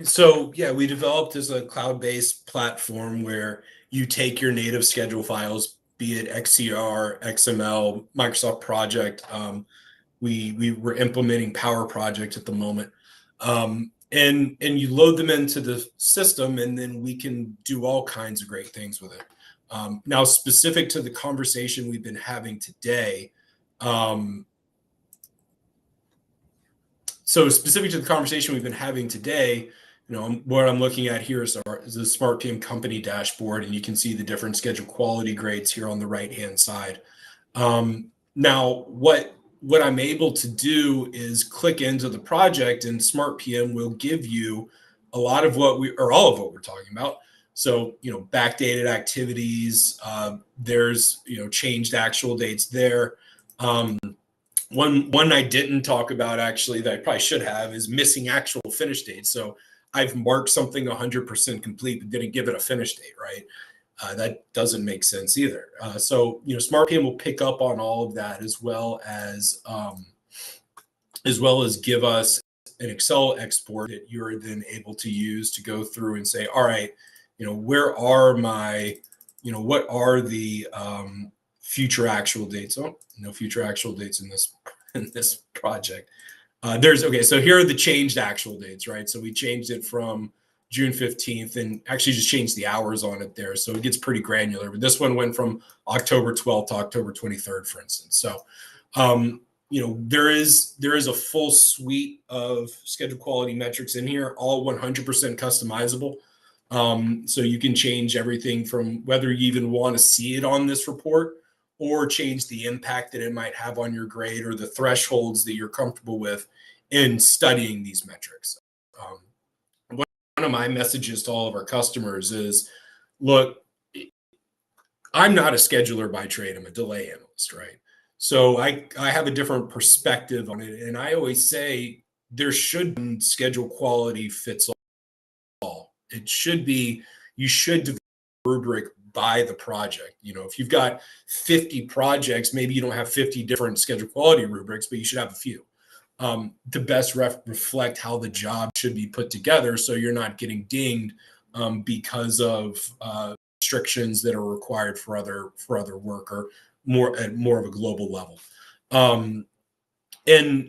Speaker 2: So yeah, we developed as a cloud-based platform where you take your native schedule files, be it XCR, XML, Microsoft Project. We were implementing Power Project at the moment, and you load them into the system, and then we can do all kinds of great things with it. Now, specific to the conversation we've been having today, um, so specific to the conversation we've been having today, what I'm looking at here is the SmartPM company dashboard, and you can see the different schedule quality grades here on the right hand side. Now, what I'm able to do is click into the project, and SmartPM will give you a lot of all of what we're talking about. So, backdated activities. There's changed actual dates there. Um, one I didn't talk about actually that I probably should have is missing actual finish dates. So I've marked something 100% complete, but didn't give it a finish date, right? That doesn't make sense either. So SmartPM will pick up on all of that as well as give us an Excel export that you're then able to use to go through and say, all right, where are my, what are the future actual dates? Oh, no future actual dates in this project. So here are the changed actual dates, right? So we changed it from June 15th and actually just changed the hours on it there. So it gets pretty granular. But this one went from October 12th to October 23rd, for instance. So, there is a full suite of schedule quality metrics in here, all 100% customizable. So you can change everything from whether you even want to see it on this report or change the impact that it might have on your grade or the thresholds that you're comfortable with in studying these metrics. One of my messages to all of our customers is, look, I'm not a scheduler by trade. I'm a delay analyst, right? So I have a different perspective on it. And I always say there should be schedule quality fits all. It should be, you should develop a rubric by the project. If you've got 50 projects, maybe you don't have 50 different schedule quality rubrics, but you should have a few to best reflect how the job should be put together, so you're not getting dinged because of restrictions that are required for other work or more of a global level. And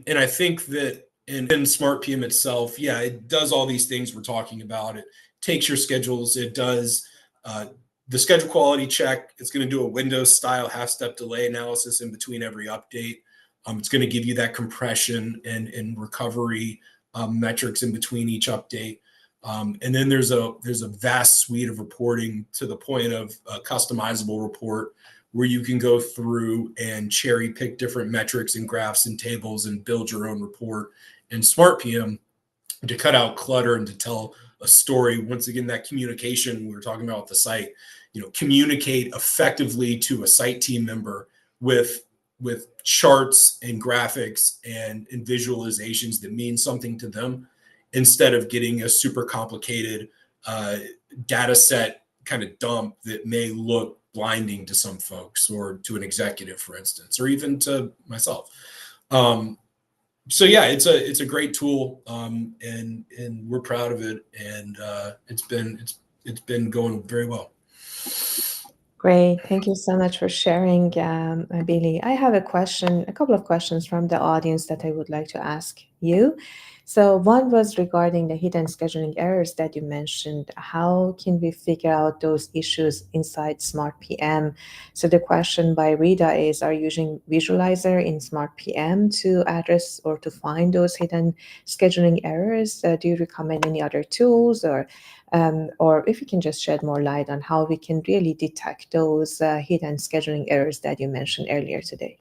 Speaker 2: I think that in SmartPM itself, yeah, it does all these things we're talking about. It takes your schedules. It does the schedule quality check. It's going to do a Windows style half-step delay analysis in between every update. It's going to give you that compression and recovery metrics in between each update. And then there's a vast suite of reporting to the point of a customizable report where you can go through and cherry pick different metrics and graphs and tables and build your own report in SmartPM to cut out clutter and to tell a story. Once again, that communication we were talking about with the site, communicate effectively to a site team member with charts and graphics and visualizations that mean something to them, instead of getting a super complicated data set kind of dump that may look blinding to some folks or to an executive, for instance, or even to myself. So yeah, it's a great tool, and we're proud of it, and it's been going very well.
Speaker 1: Great. Thank you so much for sharing, Billy. I have a couple of questions from the audience that I would like to ask you. So one was regarding the hidden scheduling errors that you mentioned. How can we figure out those issues inside SmartPM? So the question by Rita is, are you using Visualizer in SmartPM to address or to find those hidden scheduling errors? Do you recommend any other tools, or if you can just shed more light on how we can really detect those hidden scheduling errors that you mentioned earlier today?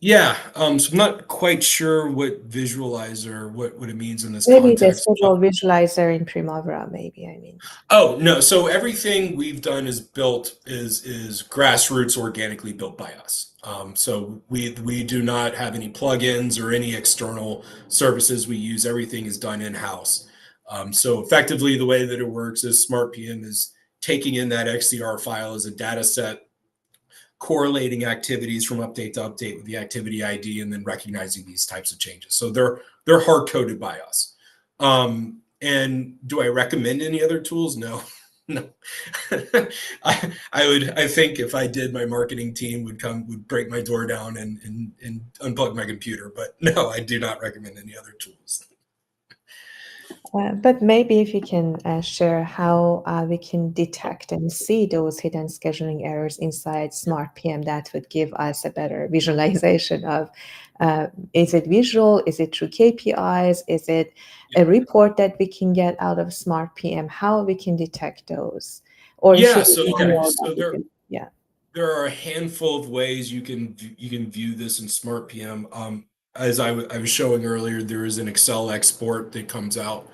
Speaker 2: Yeah, so I'm not quite sure what visualizer, what it means in this
Speaker 1: Maybe the
Speaker 2: context.
Speaker 1: schedule visualizer in Primavera, maybe, I mean.
Speaker 2: Oh no, so everything we've done is built is grassroots organically built by us. So we do not have any plugins or any external services we use. Everything is done in house. So effectively, the way that it works is SmartPM is taking in that XDR file as a data set, correlating activities from update to update with the activity ID, and then recognizing these types of changes. So they're hard coded by us. And do I recommend any other tools? No, no. I think if I did, my marketing team would break my door down and unplug my computer. But no, I do not recommend any other tools.
Speaker 1: But maybe if you can share how we can detect and see those hidden scheduling errors inside SmartPM, that would give us a better visualization of is it visual, is it through KPIs, is it a report that we can get out of SmartPM, how we can detect those, or
Speaker 2: Yeah.
Speaker 1: should we
Speaker 2: So okay.
Speaker 1: manual that
Speaker 2: So
Speaker 1: we can, yeah.
Speaker 2: there are a handful of ways you can view this in SmartPM. As I was showing earlier, there is an Excel export that comes out.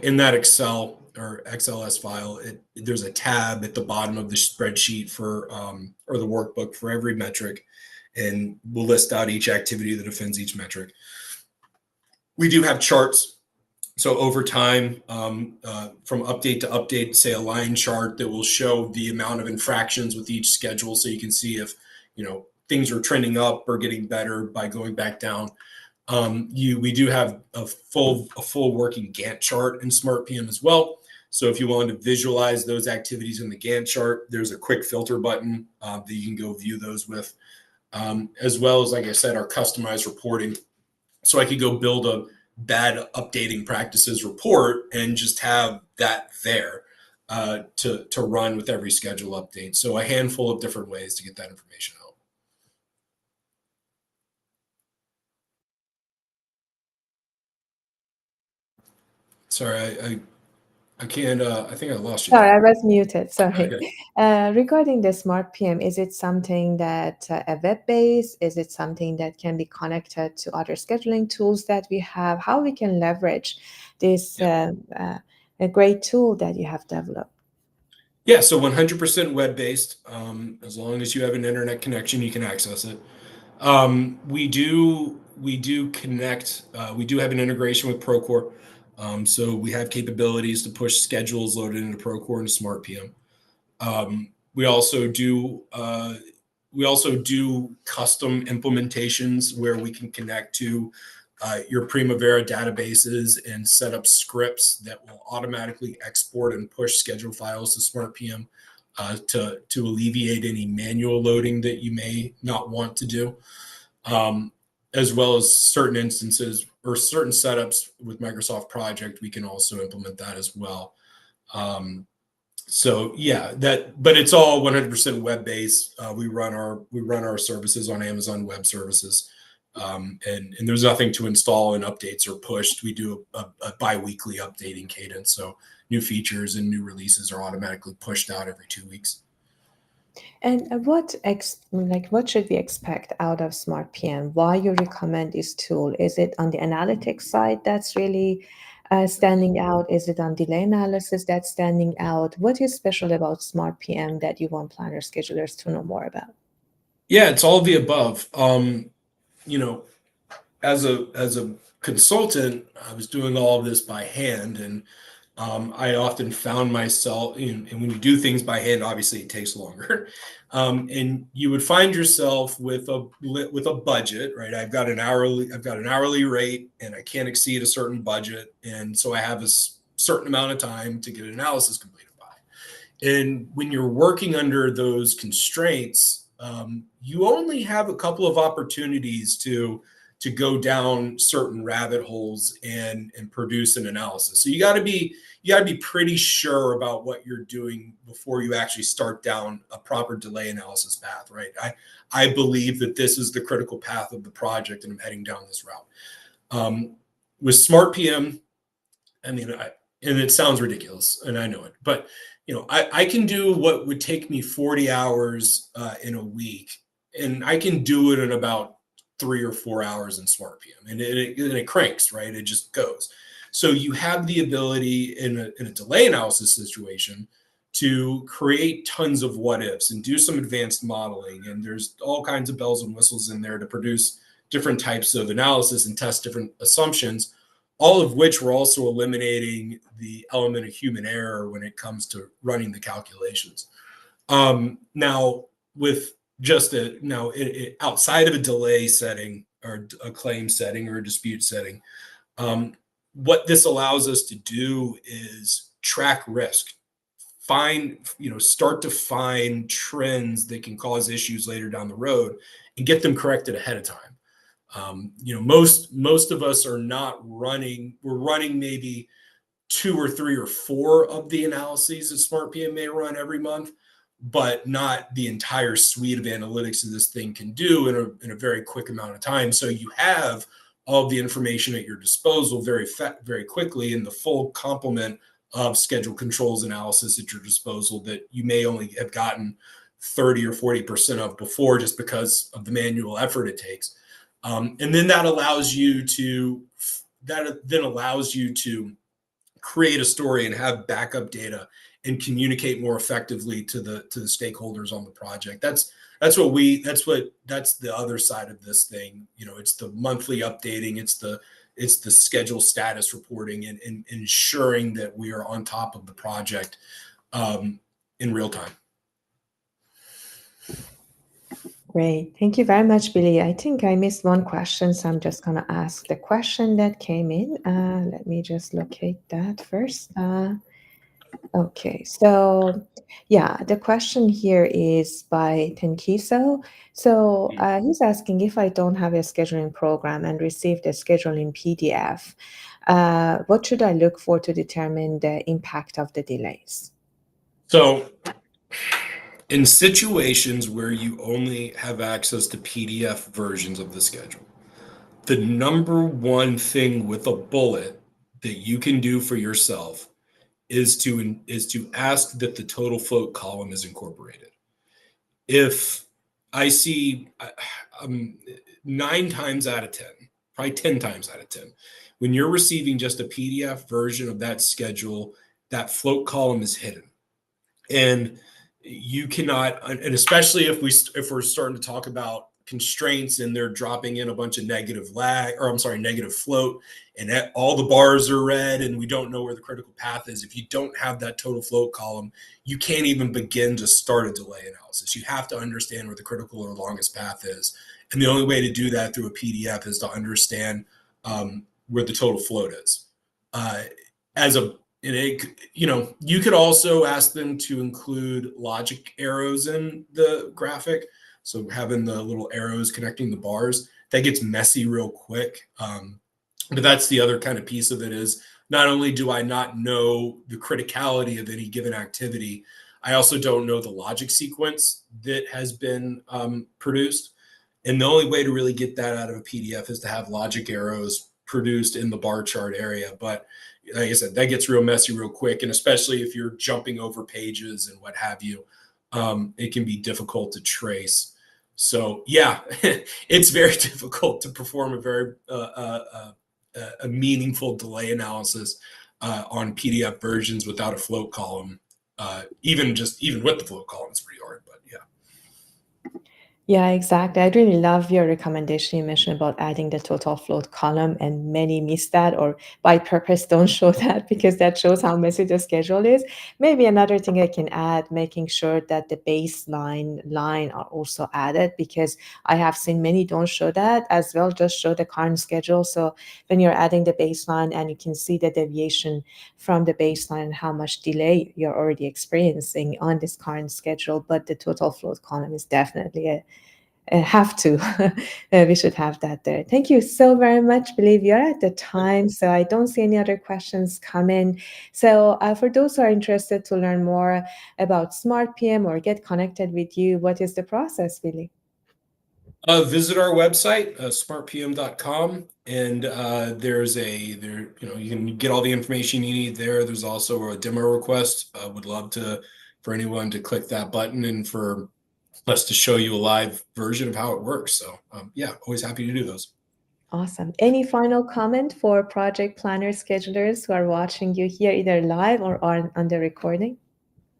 Speaker 2: In that Excel or XLS file, there's a tab at the bottom of the spreadsheet for or the workbook for every metric, and we'll list out each activity that offends each metric. We do have charts. So over time, from update to update, say a line chart that will show the amount of infractions with each schedule, so you can see if things are trending up or getting better by going back down. We do have a full working Gantt chart in SmartPM as well. So if you want to visualize those activities in the Gantt chart, there's a quick filter button that you can go view those with, as well as, like I said, our customized reporting. So I could go build a bad updating practices report and just have that there to run with every schedule update. So a handful of different ways to get that information out. Sorry, I can't. I think I lost you
Speaker 1: Sorry,
Speaker 2: there.
Speaker 1: I was muted. Sorry.
Speaker 2: Okay.
Speaker 1: Regarding the Smart PM, is it something that a web-based? Is it something that can be connected to other scheduling tools that we have? How we can leverage this
Speaker 2: Yeah.
Speaker 1: a great tool that you have developed?
Speaker 2: Yeah. So 100% web based. As long as you have an internet connection, you can access it. We do connect. We do have an integration with Procore. So we have capabilities to push schedules loaded into Procore into SmartPM. We also do custom implementations where we can connect to your Primavera databases and set up scripts that will automatically export and push schedule files to SmartPM to alleviate any manual loading that you may not want to do, um, as well as certain instances or certain setups with Microsoft Project. We can also implement that as well. Um, so yeah, but it's all 100% web based. We run our services on Amazon Web Services, and there's nothing to install and updates are pushed. We do a bi-weekly updating cadence, so new features and new releases are automatically pushed out every 2 weeks.
Speaker 1: And what should we expect out of Smart PM? Why you recommend this tool? Is it on the analytics side that's really standing out? Is it on delay analysis that's standing out? What is special about Smart PM that you want planner schedulers to know more about?
Speaker 2: Yeah, it's all of the above. You know, as a consultant, I was doing all of this by hand, and I often found myself, and when you do things by hand, obviously it takes longer, and you would find yourself with a budget, right? I've got an hourly rate, and I can't exceed a certain budget, and so I have a certain amount of time to get an analysis completed by. And when you're working under those constraints, you only have a couple of opportunities to go down certain rabbit holes and produce an analysis. So you got to be pretty sure about what you're doing before you actually start down a proper delay analysis path, right? I believe that this is the critical path of the project, and I'm heading down this route. Um, with Smart PM, I mean, and it sounds ridiculous, and I know it, but I can do what would take me 40 hours in a week, and I can do it in about 3 or 4 hours in SmartPM, and it cranks, right? It just goes. So you have the ability in a delay analysis situation to create tons of what ifs and do some advanced modeling. And there's all kinds of bells and whistles in there to produce different types of analysis and test different assumptions, all of which we're also eliminating the element of human error when it comes to running the calculations. Now, with just outside of a delay setting or a claim setting or a dispute setting, what this allows us to do is track risk, start to find trends that can cause issues later down the road and get them corrected ahead of time. Most of us are not running. We're running maybe 2 or 3 or 4 of the analyses that SmartPM may run every month, but not the entire suite of analytics that this thing can do in a very quick amount of time. So you have all of the information at your disposal very quickly, in the full complement of schedule controls analysis at your disposal that you may only have gotten 30 or 40% of before, just because of the manual effort it takes. And then that allows you to create a story and have backup data and communicate more effectively to the stakeholders on the project. That's the other side of this thing. It's the monthly updating, it's the schedule status reporting, and ensuring that we are on top of the project in real time.
Speaker 1: Great. Thank you very much, Billy. I think I missed one question, so I'm just going to ask the question that came in. Let me just locate that first. Okay, so yeah, the question here is by Tenkiso. So he's asking, if I don't have a scheduling program and receive the scheduling PDF, what should I look for to determine the impact of the delays?
Speaker 2: So in situations where you only have access to PDF versions of the schedule, the number one thing with a bullet that you can do for yourself is to ask that the total float column is incorporated. If I see 9 times out of 10, probably 10 times out of 10, when you're receiving just a PDF version of that schedule, that float column is hidden. And you cannot, and especially if we're starting to talk about constraints and they're dropping in a bunch of negative float, and all the bars are red and we don't know where the critical path is. If you don't have that total float column, you can't even begin to start a delay analysis. You have to understand where the critical or longest path is. And the only way to do that through a PDF is to understand where the total float is. You could also ask them to include logic arrows in the graphic. So having the little arrows connecting the bars, that gets messy real quick. But that's the other kind of piece of it, is not only do I not know the criticality of any given activity, I also don't know the logic sequence that has been produced. And the only way to really get that out of a PDF is to have logic arrows produced in the bar chart area. But like I said, that gets real messy real quick. And especially if you're jumping over pages and what have you, it can be difficult to trace. So yeah, it's very difficult to perform a meaningful delay analysis on PDF versions without a float column. Even with the float column, it's pretty hard. But yeah.
Speaker 1: Yeah, exactly. I really love your recommendation you mentioned about adding the total float column, and many miss that or by purpose don't show that because that shows how messy the schedule is. Maybe another thing I can add, making sure that the baseline line are also added, because I have seen many don't show that as well, just show the current schedule. So when you're adding the baseline and you can see the deviation from the baseline and how much delay you're already experiencing on this current schedule, but the total float column is definitely a have to. We should have that there. Thank you so very much. Believe you're at the time, so I don't see any other questions come in. So for those who are interested to learn more about SmartPM or get connected with you, what is the process, Billy?
Speaker 2: Visit our website, smartpm.com, and you can get all the information you need there. There's also a demo request. Would love for anyone to click that button and for us to show you a live version of how it works. So yeah, always happy to do those.
Speaker 1: Awesome. Any final comment for project planner schedulers who are watching you here either live or on the recording?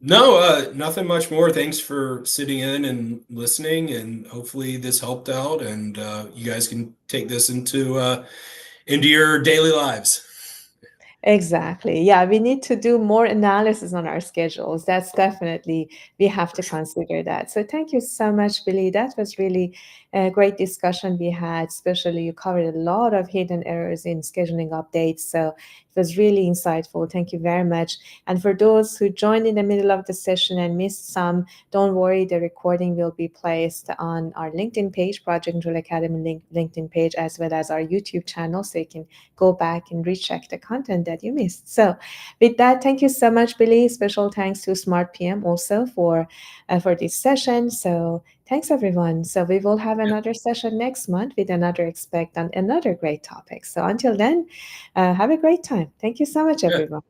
Speaker 2: No, nothing much more. Thanks for sitting in and listening, and hopefully this helped out, and you guys can take this into your daily lives.
Speaker 1: Exactly. Yeah, we need to do more analysis on our schedules. That's definitely, we have
Speaker 2: For
Speaker 1: to
Speaker 2: sure.
Speaker 1: consider that. So thank you so much, Billy. That was really a great discussion we had, especially you covered a lot of hidden errors in scheduling updates. So it was really insightful. Thank you very much. And for those who joined in the middle of the session and missed some, don't worry, the recording will be placed on our LinkedIn page, Project Control Academy LinkedIn page, as well as our YouTube channel. So you can go back and recheck the content that you missed. So, with that, thank you so much, Billy. Special thanks to SmartPM also for this session. So, thanks everyone. So, we will have
Speaker 2: Yeah,
Speaker 1: another session next month with another expect on another great topic. So, until then, have a great time. Thank you so much,
Speaker 2: yeah.
Speaker 1: everyone.